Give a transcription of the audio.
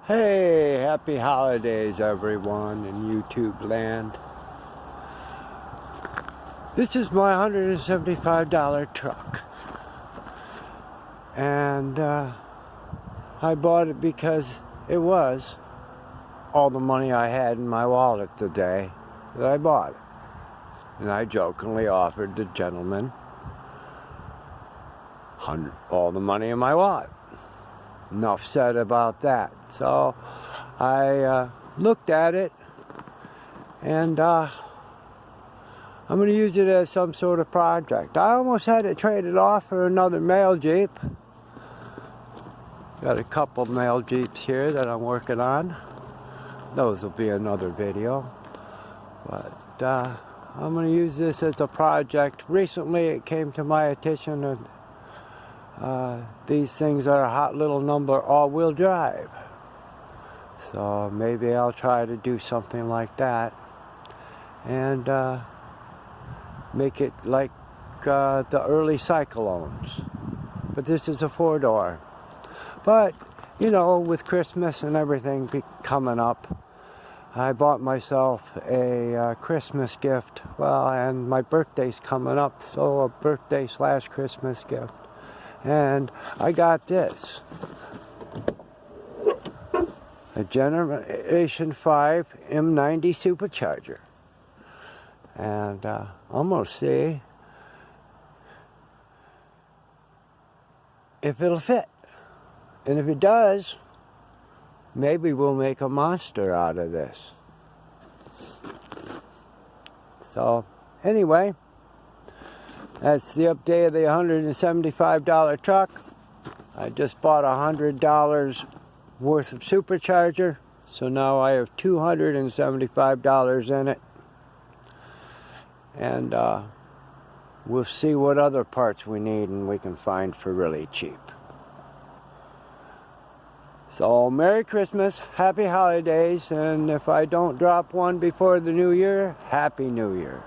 Hey, happy holidays everyone in YouTube land. This is my $175 truck. And I bought it because it was all the money I had in my wallet today that I bought it. And I jokingly offered the gentleman all the money in my wallet. Enough said about that. So I looked at it, and I'm going to use it as some sort of project. I almost had it traded off for another mail Jeep. Got a couple mail Jeeps here that I'm working on. Those will be another video. But I'm going to use this as a project. Recently it came to my attention that these things are a hot little number all-wheel drive. So maybe I'll try to do something like that and make it like the early Cyclones. But this is a four-door. But, you know, with Christmas and everything coming up, I bought myself a Christmas gift. Well, and my birthday's coming up, so a birthday/Christmas gift. And I got this, a Generation 5 M90 Supercharger. And I'm going to see if it'll fit. And if it does, maybe we'll make a monster out of this. So, anyway, that's the update of the $175 truck. I just bought $100 worth of Supercharger, so now I have $275 in it. And we'll see what other parts we need and we can find for really cheap. So, Merry Christmas, Happy Holidays, and if I don't drop one before the New Year, Happy New Year.